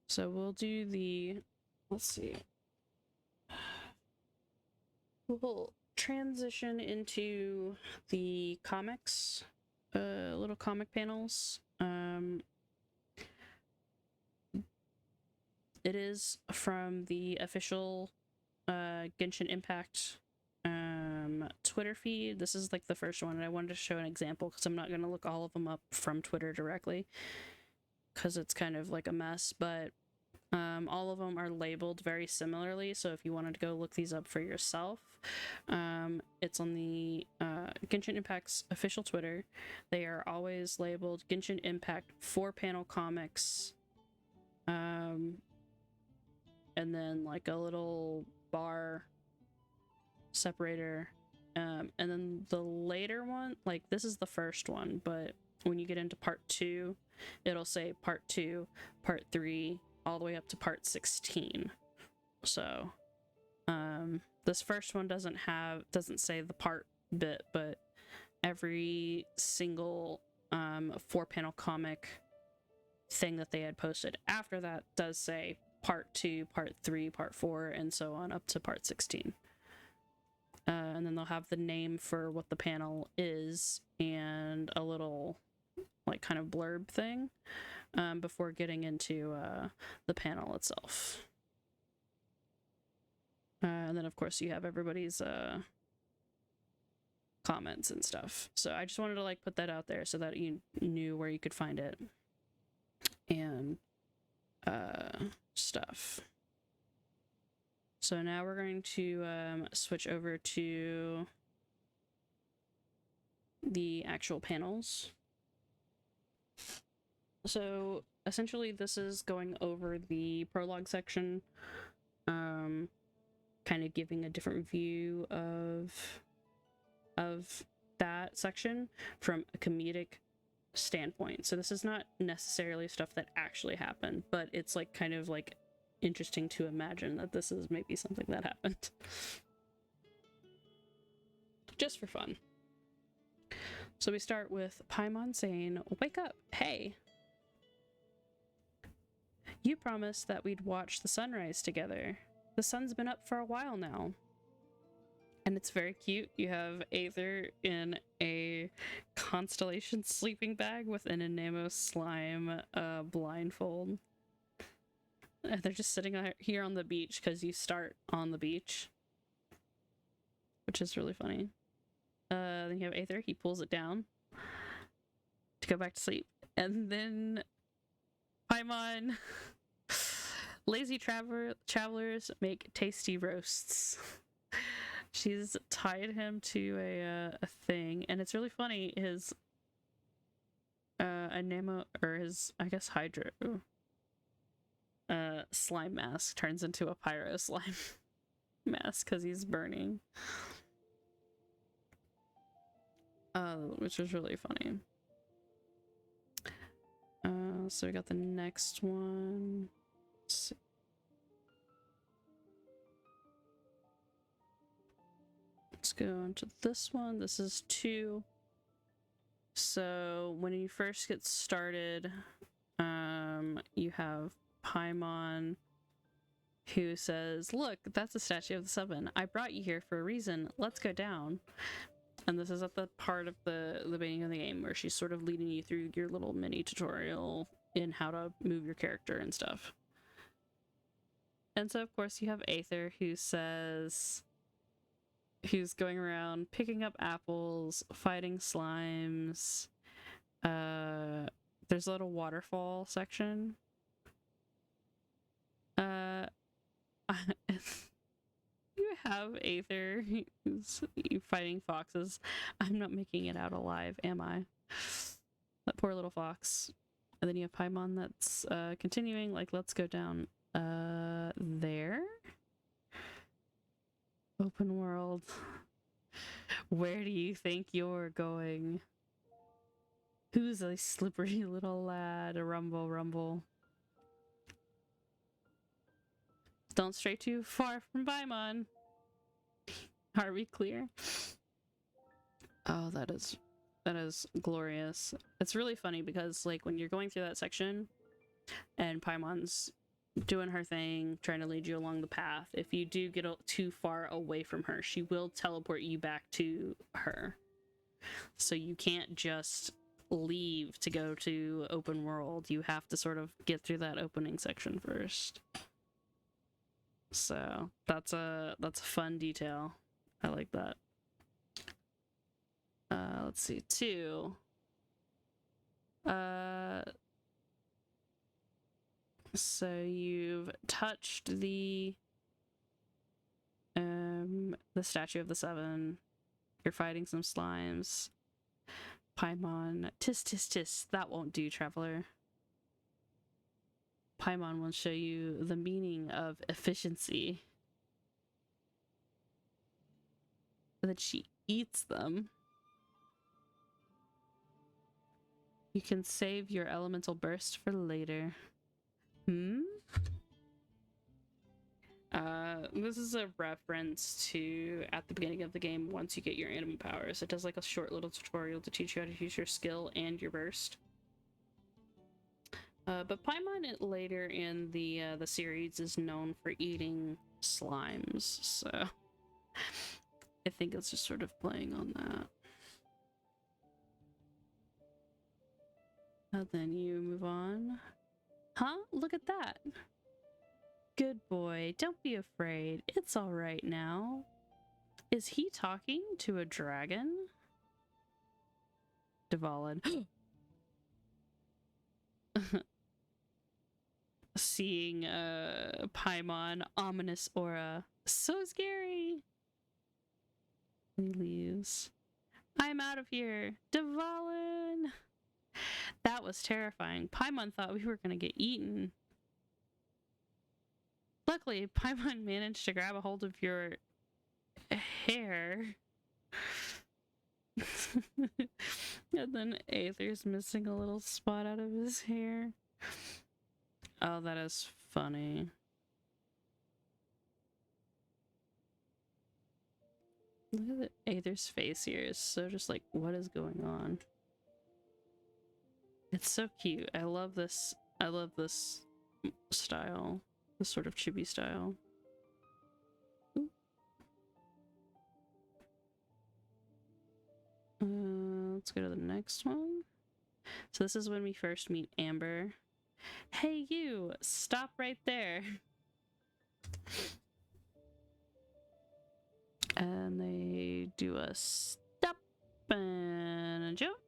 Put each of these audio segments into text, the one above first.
So we'll do the, let's see. We'll transition into the comics, little comic panels. It is from the official Genshin Impact Twitter feed. This is like the first one, and I wanted to show an example because I'm not going to look all of them up from Twitter directly because it's kind of like a mess, but all of them are labeled very similarly, so if you wanted to go look these up for yourself, it's on the Genshin Impact's official Twitter. They are always labeled Genshin Impact 4-panel comics, and then like a little bar separator, and then the later one, like this is the first one, but when you get into part 2, it'll say part 2, part 3, all the way up to part 16. So this first one doesn't say the part bit, but every single 4-panel comic thing that they had posted after that does say part 2, part 3, part 4, and so on up to part 16. And then they'll have the name for what the panel is and a little like kind of blurb thing before getting into the panel itself. And then of course you have everybody's comments and stuff. So I just wanted to like put that out there so that you knew where you could find it and stuff. So now we're going to switch over to the actual panels. So essentially this is going over the prologue section, kind of giving a different view of that section from a comedic standpoint. So this is not necessarily stuff that actually happened, but it's like kind of like interesting to imagine that this is maybe something that happened. Just for fun. So we start with Paimon saying, "Wake up, hey. You promised that we'd watch the sunrise together. The sun's been up for a while now." And it's very cute. You have Aether in a constellation sleeping bag with an Anemo slime blindfold. And they're just sitting here on the beach because you start on the beach, which is really funny. Then you have Aether. He pulls it down to go back to sleep. And then Paimon, lazy travelers make tasty roasts. She's tied him to a thing, and it's really funny. His Anemo, or his, I guess, Hydro slime mask turns into a pyro slime mask because he's burning, which was really funny. So we got the next one. Let's see. Let's go into this one. This is 2. So when you first get started, you have Paimon who says, "Look, that's a statue of the 7. I brought you here for a reason. Let's go down." And this is at the part of the beginning of the game where she's sort of leading you through your little mini tutorial in how to move your character and stuff. And so of course you have Aether who says, who's going around picking up apples, fighting slimes. There's a little waterfall section. You have Aether who's fighting foxes. I'm not making it out alive, am I? That poor little fox. And then you have Paimon that's continuing, like, let's go down there. Open world. Where do you think you're going? Who's a slippery little lad? A rumble, rumble. Don't stray too far from Paimon. Are we clear? Oh, that is glorious. It's really funny because like when you're going through that section and Paimon's doing her thing, trying to lead you along the path. If you do get too far away from her, she will teleport you back to her. So you can't just leave to go to open world. You have to sort of get through that opening section first. So that's a fun detail. I like that. Let's see, 2. So you've touched the statue of the 7. You're fighting some slimes. Paimon, tis tis tis, that won't do, traveler. Paimon will show you the meaning of efficiency. That she eats them. You can save your elemental burst for later. This is a reference to at the beginning of the game. Once you get your animal powers, it does like a short little tutorial to teach you how to use your skill and your burst. But Paimon later in the series is known for eating slimes, so I think it's just sort of playing on that. Then you move on. Huh? Look at that. Good boy. Don't be afraid. It's all right now. Is he talking to a dragon? Dvalin. Seeing Paimon, ominous aura. So scary. He leaves. I'm out of here. Dvalin. That was terrifying. Paimon thought we were gonna get eaten. Luckily, Paimon managed to grab a hold of your hair. And then Aether's missing a little spot out of his hair. Oh, that is funny. Look at Aether's face here. It's so just like, what is going on? It's so cute. I love this. I love this style. This sort of chibi style. Let's go to the next one. So this is when we first meet Amber. Hey you! Stop right there! And they do a stop and a jump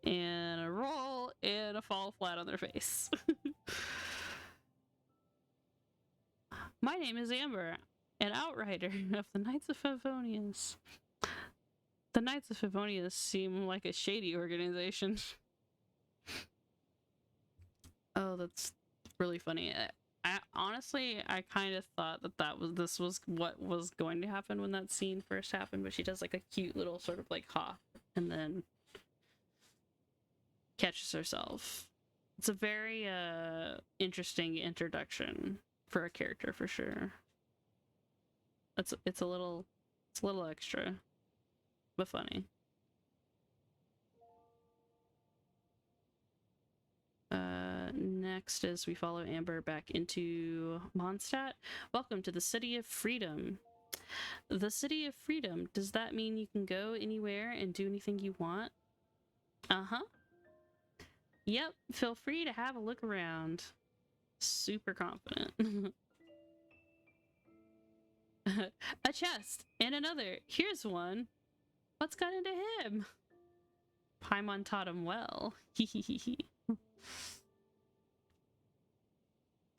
and a roll and a fall flat on their face. My name is Amber, an outrider of the Knights of Favonius. The Knights of Favonius seem like a shady organization. Oh, that's really funny. Honestly, I kind of thought this was what was going to happen when that scene first happened, but she does like a cute little sort of like hop and then catches herself. It's a very interesting introduction for a character for sure. It's a little extra, but funny. Next is we follow Amber back into Mondstadt. Welcome to the City of Freedom. The City of Freedom, does that mean you can go anywhere and do anything you want? Uh-huh. Yep, feel free to have a look around. Super confident. A chest and another. Here's one. What's got into him? Paimon taught him well. Hehehe.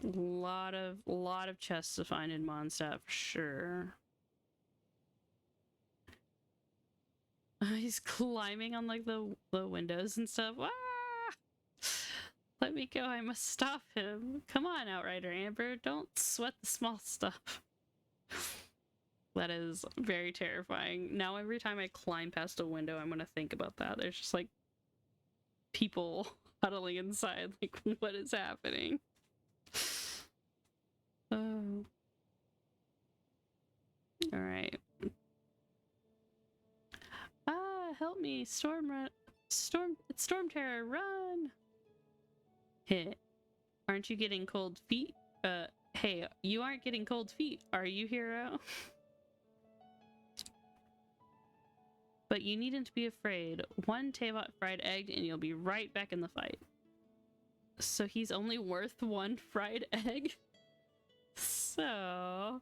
lot of chests to find in Mondstadt for sure. He's climbing on like the windows and stuff. Ah! Let me go, I must stop him. Come on, Outrider Amber, don't sweat the small stuff. That is very terrifying. Now every time I climb past a window, I'm gonna think about that. There's just like people huddling inside, like what is happening? Oh. Alright. Ah, help me, Storm Terror, run! Hit. Aren't you getting cold feet? Hey, you aren't getting cold feet, are you, hero? But you needn't be afraid. One Teyvat fried egg and you'll be right back in the fight. So he's only worth one fried egg? So...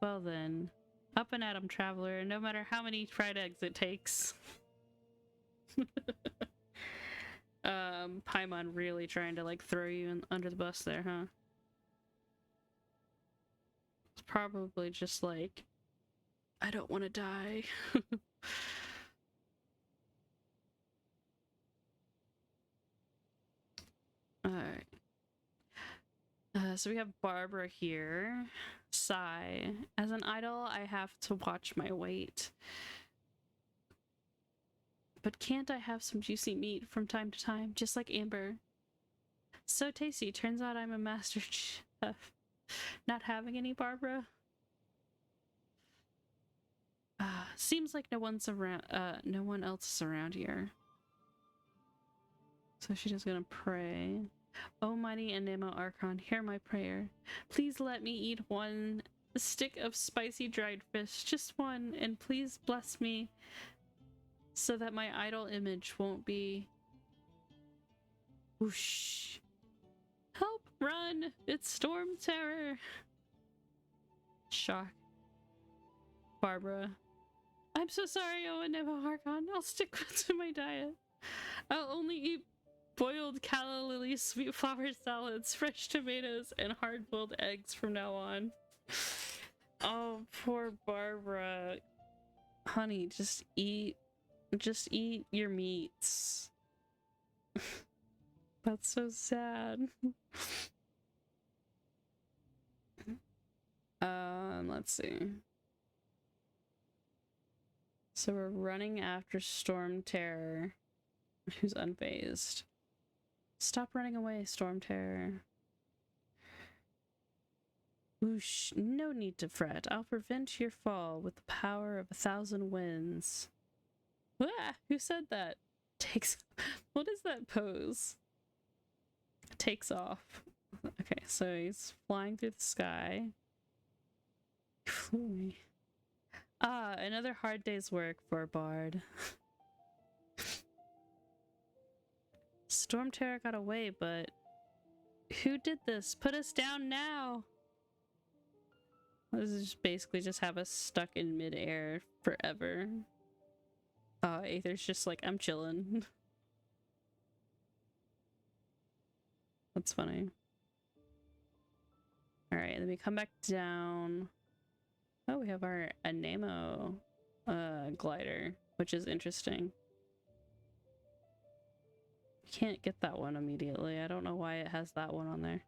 well then, up and at 'em, traveler, no matter how many fried eggs it takes. Paimon really trying to like throw you under the bus there, huh? It's probably just like, I don't want to die. Alright. So we have Barbara here. Sigh. As an idol, I have to watch my weight. But can't I have some juicy meat from time to time, just like Amber? So tasty. Turns out I'm a master chef. Not having any, Barbara? Seems like no one's around. No one else is around here. So she's just gonna pray. O mighty and Nemo Archon, hear my prayer. Please let me eat one stick of spicy dried fish, just one, and please bless me so that my idol image won't be... whoosh. Help! Run! It's Storm Terror! Shock. Barbara. I'm so sorry, Owen Nemo Archon. I'll stick to my diet. I'll only eat boiled calla lily sweet flower salads, fresh tomatoes, and hard-boiled eggs from now on. Oh, poor Barbara. Honey, just eat your meats. That's so sad. Let's see. So we're running after Storm Terror, who's unfazed. Stop running away, Storm Terror. Whoosh, no need to fret. I'll prevent your fall with the power of 1,000 winds. Ah, who said that? Takes... what is that pose? Takes off. Okay, so he's flying through the sky. Ah, another hard day's work for a bard. Storm Terror got away, but who did this? Put us down now! This is just basically just have us stuck in midair forever. Aether's just like, I'm chilling. That's funny. Alright, then we come back down. Oh, we have our Anemo glider, which is interesting. Can't get that one immediately. I don't know why it has that one on there.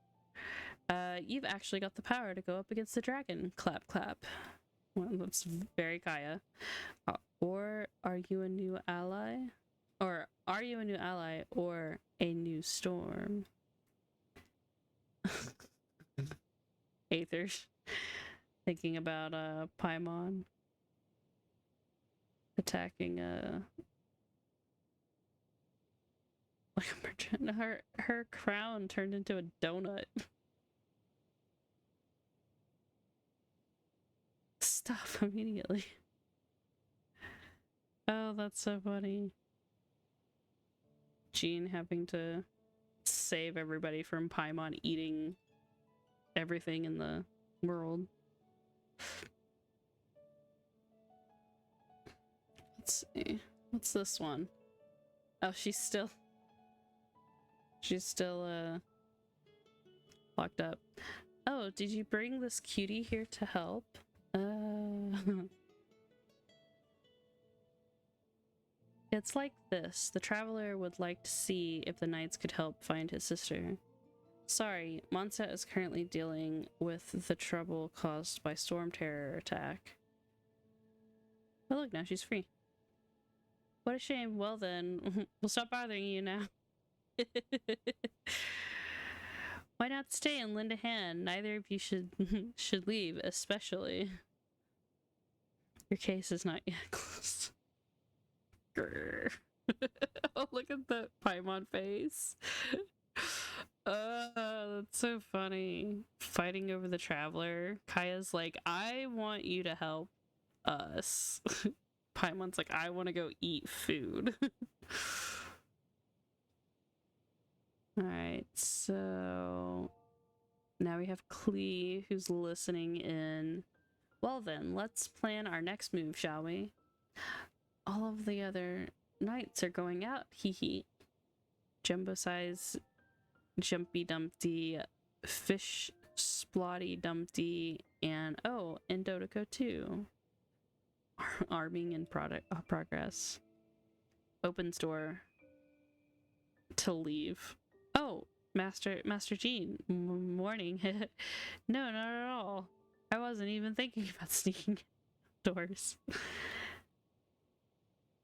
You've actually got the power to go up against the dragon. Clap, clap. Well, that's very Kaya. Or are you a new ally? Or are you a new ally or a new storm? Aether's thinking about Paimon attacking like a merchant. Her crown turned into a donut. Stop immediately. Oh, that's so funny. Jean having to save everybody from Paimon eating everything in the world. Let's see. What's this one? Oh, she's still locked up. Oh, did you bring this cutie here to help? It's like this. The traveler would like to see if the knights could help find his sister. Sorry, Mondstadt is currently dealing with the trouble caused by Storm Terror attack. Oh look, now she's free. What a shame. Well then, we'll stop bothering you now. Why not stay and lend a hand? Neither of you should leave, especially. Your case is not yet closed. Grr. Oh, look at the Paimon face. That's so funny. Fighting over the traveler. Kaya's like, I want you to help us. Paimon's like, I want to go eat food. Alright, so now we have Klee who's listening in. Well then, let's plan our next move, shall we? All of the other knights are going out, hee hee. Jumbo size, jumpy dumpty, fish splotty dumpty, and oh, and Dodoko too. Arming in progress. Opens door to leave. Oh, Master Jean, morning. No, not at all. I wasn't even thinking about sneaking doors.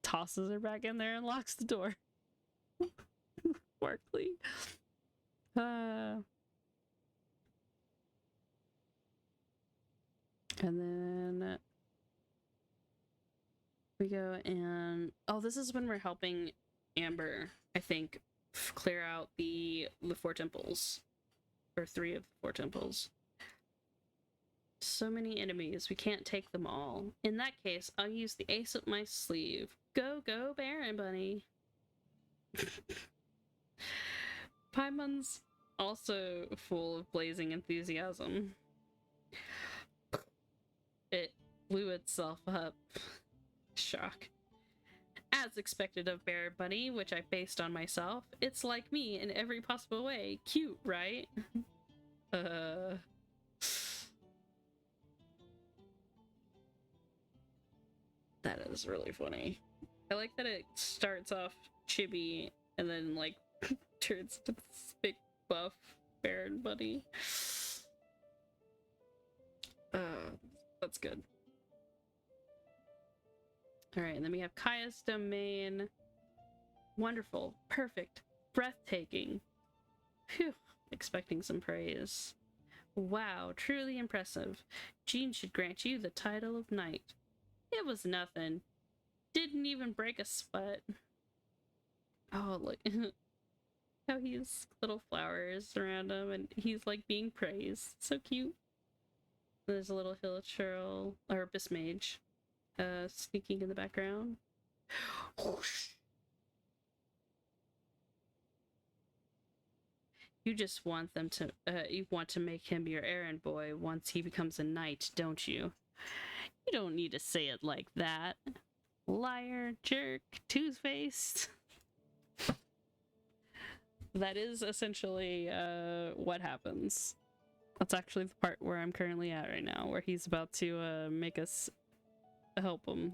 Tosses her back in there and locks the door. Barkley. And then we go and oh, this is when we're helping Amber, I think, clear out the 4 temples, or 3 of the 4 temples. So many enemies, we can't take them all. In that case, I'll use the ace up my sleeve. Go, go, Baron Bunny. Paimon's also full of blazing enthusiasm. It blew itself up. Shock. As expected of Baron Bunny, which I based on myself, it's like me in every possible way. Cute, right? That is really funny. I like that it starts off chibi and then like turns to this big buff Baron Bunny. That's good. Alright, and then we have Kaya's domain. Wonderful, perfect, breathtaking. Phew, expecting some praise. Wow, truly impressive. Jean should grant you the title of knight. It was nothing. Didn't even break a sweat. Oh, look. How he's little flowers around him and he's like being praised. So cute. There's a little hill churl or abyss mage sneaking in the background. You just want them to you want to make him your errand boy once he becomes a knight, don't you? You don't need to say it like that. Liar, jerk, two-faced. That is essentially what happens. That's actually the part where I'm currently at right now, where he's about to make us help him.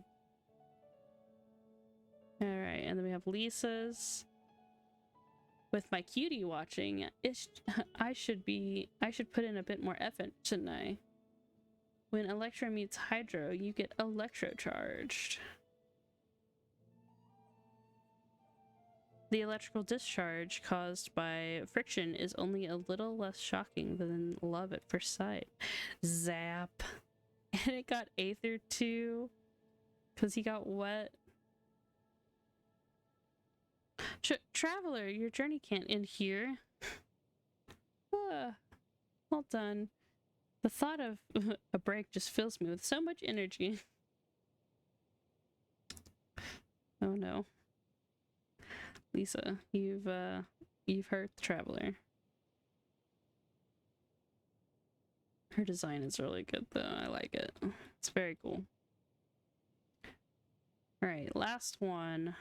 Alright, and then we have Lisa's. With my cutie watching, I should put in a bit more effort, shouldn't I? When Electro meets Hydro, you get Electro charged. The electrical discharge caused by friction is only a little less shocking than love at first sight. Zap. And it got Aether too, because he got wet. Traveler, your journey can't end here. Well done. The thought of a break just fills me with so much energy. Oh no. Lisa, you've hurt the traveler. Her design is really good though. I like it. It's very cool. Alright, last one.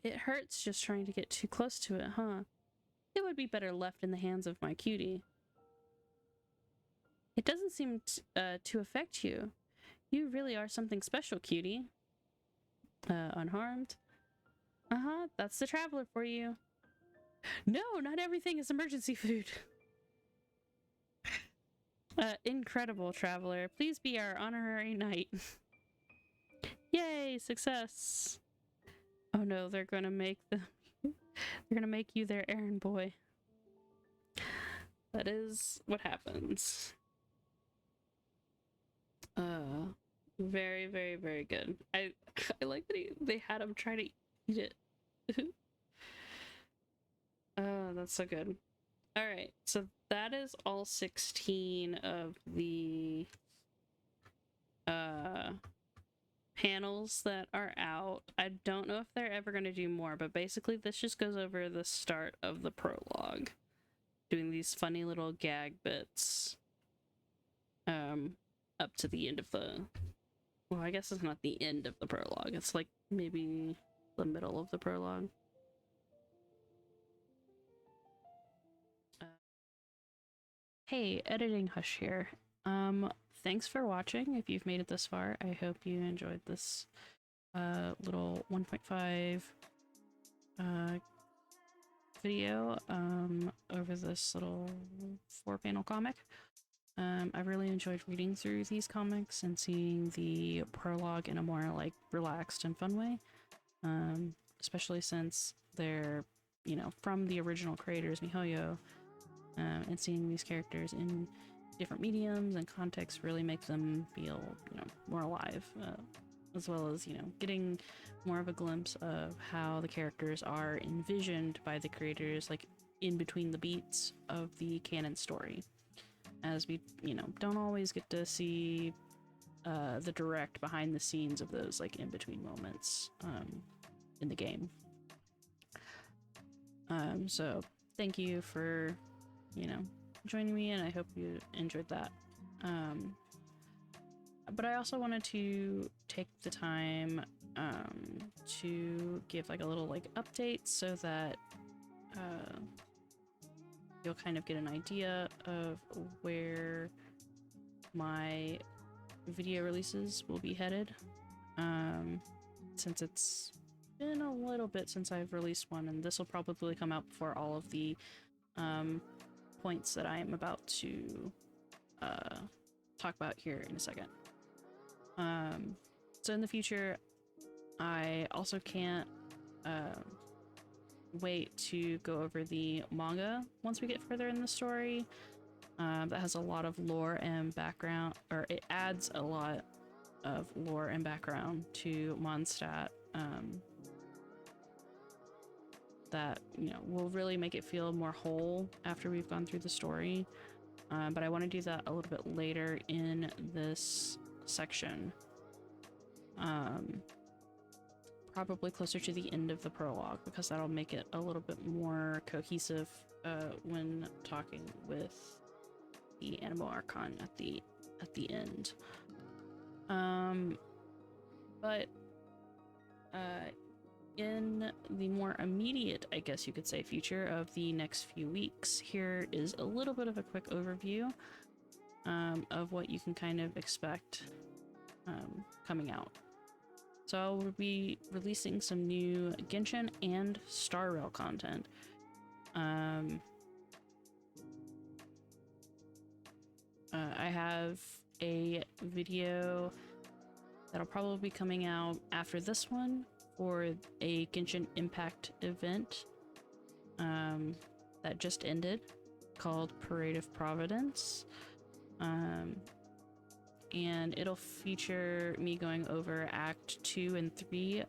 It hurts just trying to get too close to it, huh? It would be better left in the hands of my cutie. It doesn't seem to affect you. You really are something special, cutie. Unharmed. That's the traveler for you. No, not everything is emergency food. Incredible, traveler. Please be our honorary knight. Yay, success. Oh no, they're gonna make you their errand boy. That is what happens. Very, very, very good. I like that they had him try to Eat it. Oh, that's so good. All right, so that is all 16 of the panels that are out. I don't know if they're ever going to do more, but basically this just goes over the start of the prologue, doing these funny little gag bits up to the end of the, well, I guess it's not the end of the prologue, it's like maybe the middle of the prologue. Hey, Editing Hush here. Thanks for watching. If you've made it this far, I hope you enjoyed this little 1.5 video over this little 4-panel comic. I really enjoyed reading through these comics and seeing the prologue in a more like relaxed and fun way, especially since they're, you know, from the original creators, MiHoYo, and seeing these characters in different mediums and contexts really make them feel, you know, more alive, as well as, you know, getting more of a glimpse of how the characters are envisioned by the creators, like in between the beats of the canon story, as we, you know, don't always get to see the direct behind the scenes of those like in between moments in the game. So thank you for, you know, joining me, and I hope you enjoyed that. But I also wanted to take the time to give like a little like update so that you'll kind of get an idea of where my video releases will be headed, since it's been a little bit since I've released one, and this will probably come out before all of the points that I am about to talk about here in a second. So in the future, I also can't wait to go over the manga once we get further in the story. That has a lot of lore and background, or it adds a lot of lore and background to Mondstadt, that, you know, will really make it feel more whole after we've gone through the story. But I want to do that a little bit later in this section. Probably closer to the end of the prologue, because that'll make it a little bit more cohesive when talking with the Animo Archon at the end. But in the more immediate, I guess you could say, future of the next few weeks, here is a little bit of a quick overview of what you can kind of expect coming out. So I'll be releasing some new Genshin and Star Rail content. I have a video that'll probably be coming out after this one for a Genshin Impact event that just ended, called Parade of Providence. And it'll feature me going over Act 2 and 3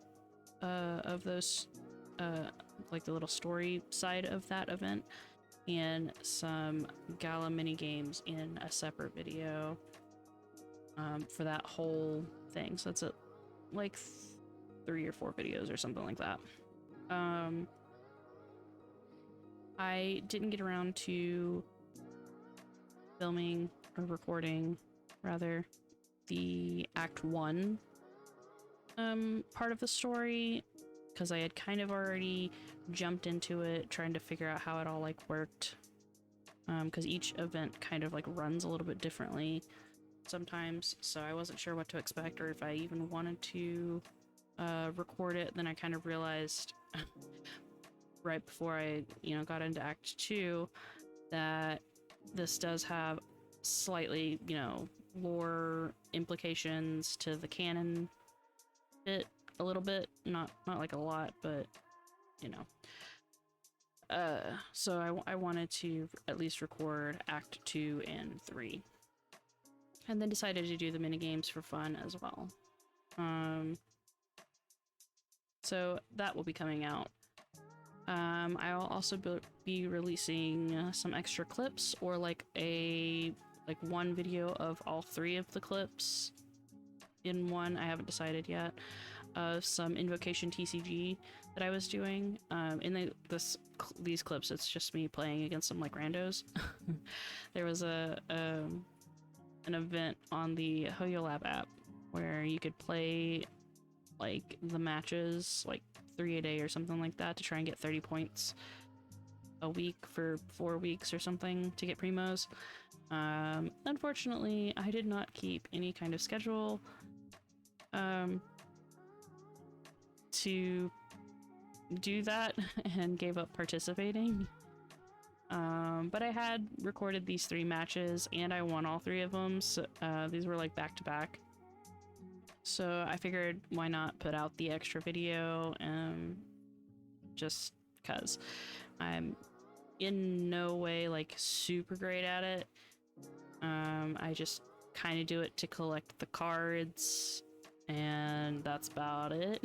of those, like the little story side of that event, and some gala mini games in a separate video for that whole thing. So it's like 3 or 4 videos or something like that. I didn't get around to filming or recording, rather, the Act 1 part of the story, because I had kind of already jumped into it trying to figure out how it all like worked, because each event kind of like runs a little bit differently sometimes, so I wasn't sure what to expect or if I even wanted to record it. Then I kind of realized right before I, you know, got into Act 2 that this does have slightly, you know, lore implications to the canon bit, a little bit, not like a lot, but you know. So I wanted to at least record Act 2 and 3, and then decided to do the minigames for fun as well. So that will be coming out. I will also be releasing some extra clips, or like one video of all 3 of the clips in one. I haven't decided yet. Some invocation TCG that I was doing. In these clips, it's just me playing against some like randos. There was an event on the HoYoLab app where you could play like the matches like 3 a day or something like that to try and get 30 points a week for 4 weeks or something to get primos. Unfortunately, I did not keep any kind of schedule to do that and gave up participating. But I had recorded these 3 matches and I won all 3 of them. So, these were like back to back. So I figured why not put out the extra video, just because I'm in no way like super great at it. I just kind of do it to collect the cards, and that's about it.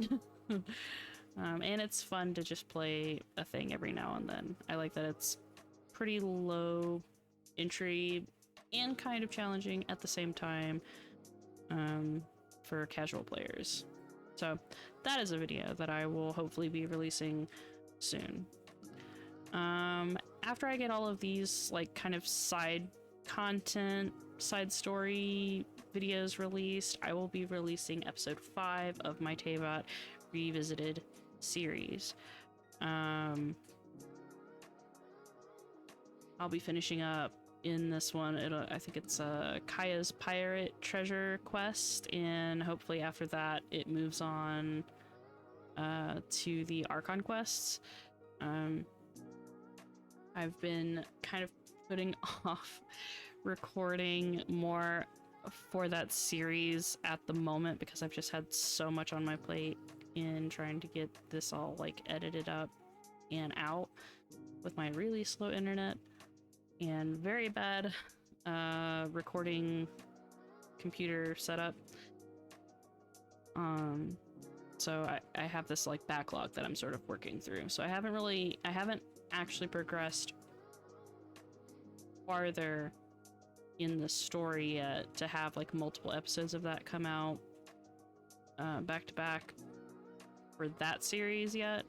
And it's fun to just play a thing every now and then. I like that it's pretty low entry and kind of challenging at the same time for casual players. So that is a video that I will hopefully be releasing soon. After I get all of these like kind of side content, side story videos released, I will be releasing episode 5 of my Teyvat Revisited series. I'll be finishing up in this one. I think it's Kaya's Pirate Treasure Quest, and hopefully after that it moves on to the Archon quests. I've been kind of putting off recording more for that series at the moment because I've just had so much on my plate in trying to get this all like edited up and out with my really slow internet and very bad recording computer setup. So I have this like backlog that I'm sort of working through. So I haven't actually progressed farther in the story yet to have like multiple episodes of that come out back to back for that series yet.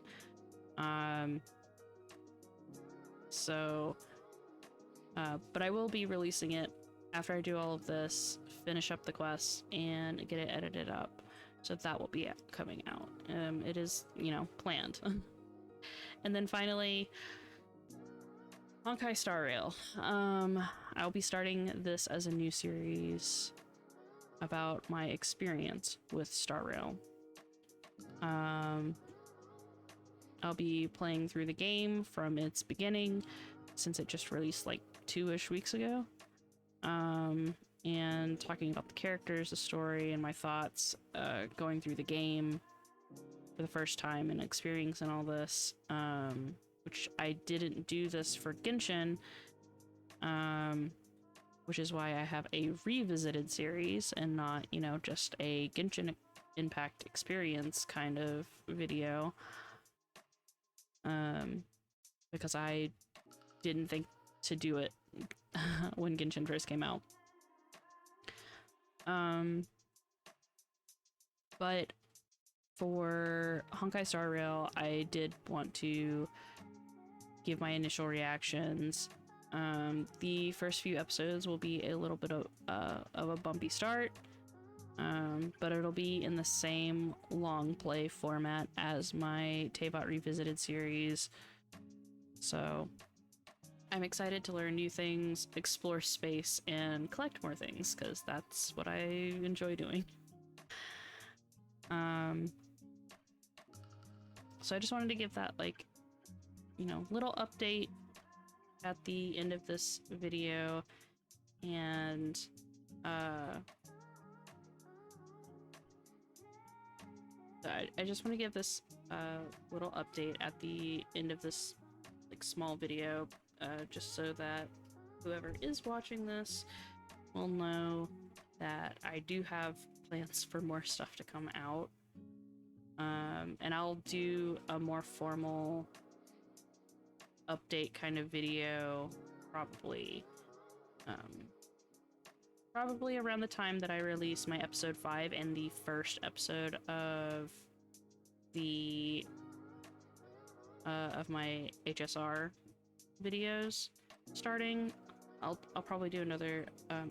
But I will be releasing it after I do all of this, finish up the quests, and get it edited up. So that will be coming out. It is, planned. And then finally, Honkai Star Rail. I'll be starting this as a new series about my experience with Star Rail. I'll be playing through the game from its beginning, since it just released like 2-ish weeks ago. And talking about the characters, the story, and my thoughts going through the game for the first time and experiencing all this, which I didn't do this for Genshin, which is why I have a revisited series and not, just a Genshin Impact experience kind of video, because I didn't think to do it when Genshin first came out. But for Honkai Star Rail, I did want to give my initial reactions. The first few episodes will be a little bit of a bumpy start, but it'll be in the same long play format as my Teyvat Revisited series. So I'm excited to learn new things, explore space, and collect more things, because that's what I enjoy doing. So I just wanted to give that, little update at the end of this video, and I just want to give this little update at the end of this small video, just so that whoever is watching this will know that I do have plans for more stuff to come out. And I'll do a more formal update kind of video probably around the time that I release my episode 5 and the first episode of the of my HSR videos starting. I'll probably do another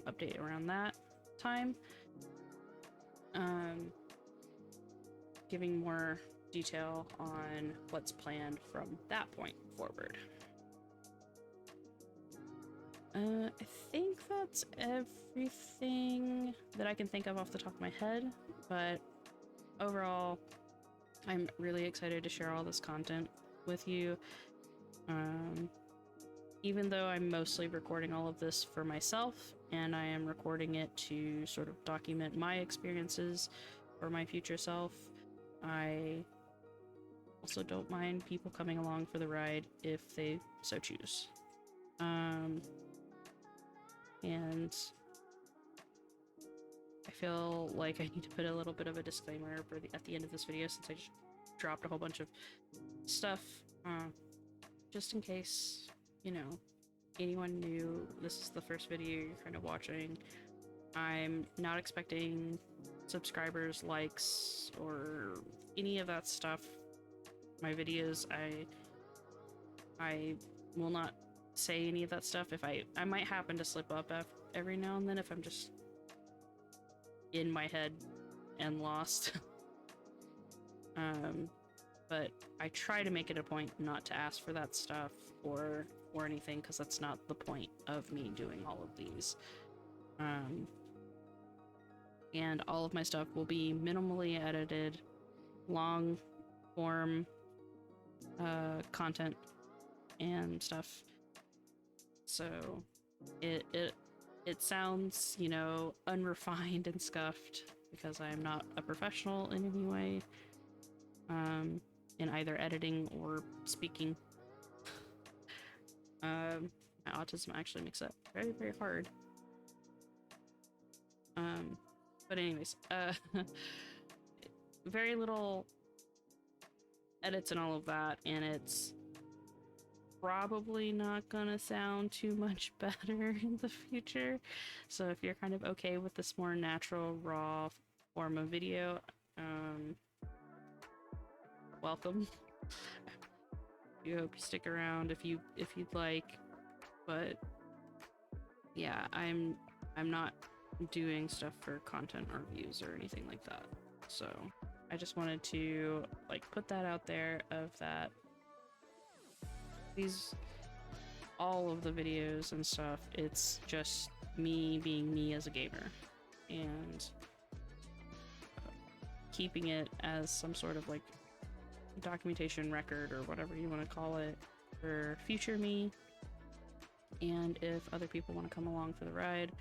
update around that time, giving more detail on what's planned from that point forward. I think that's everything that I can think of off the top of my head, but overall, I'm really excited to share all this content with you. Even though I'm mostly recording all of this for myself, and I am recording it to sort of document my experiences for my future self, I also don't mind people coming along for the ride if they so choose. And I feel like I need to put a little bit of a disclaimer at the end of this video, since I just dropped a whole bunch of stuff, just in case, you know, anyone new, this is the first video you're kind of watching. I'm not expecting subscribers, likes, or any of that stuff. My videos, I will not say any of that stuff. If I might happen to slip up every now and then if I'm just in my head and lost. But I try to make it a point not to ask for that stuff or anything, because that's not the point of me doing all of these. And all of my stuff will be minimally edited, long form content and stuff. So it sounds, you know, unrefined and scuffed, because I am not a professional in any way, in either editing or speaking. My autism actually makes it very, very hard. But anyways, very little edits and all of that, and it's probably not gonna sound too much better in the future. So if you're kind of okay with this more natural, raw form of video, welcome. I hope you stick around if you'd like. But yeah, I'm not doing stuff for content or views or anything like that. So I just wanted to like put that out there, of that all of the videos and stuff, it's just me being me as a gamer, and keeping it as some sort of like documentation record or whatever you want to call it for future me. And if other people want to come along for the ride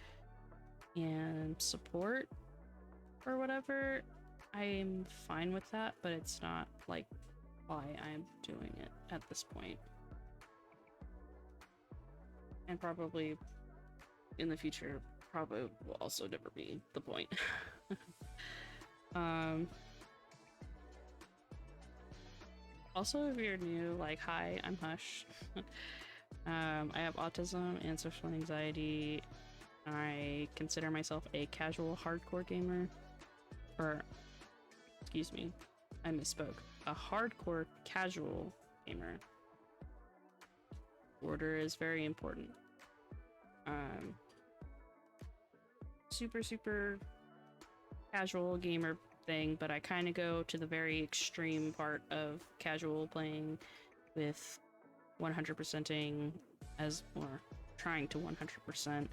and support or whatever, I'm fine with that, but it's not like why I'm doing it at this point. And probably in the future probably will also never be the point. Also, if you're new, like, hi, I'm Hush. I have autism and social anxiety. I consider myself a casual hardcore gamer. Or, excuse me, I misspoke. A hardcore casual gamer. Order is very important. Super casual gamer thing, but I kind of go to the very extreme part of casual playing with 100%ing or trying to 100%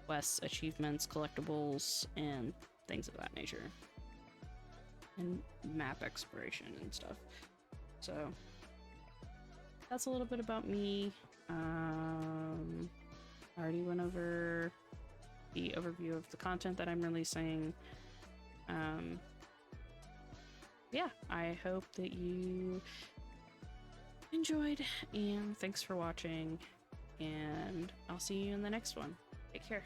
quests, achievements, collectibles, and things of that nature, and map exploration and stuff. So that's a little bit about me. I already went over the overview of the content that I'm releasing. Yeah, I hope that you enjoyed, and thanks for watching, and I'll see you in the next one. Take care.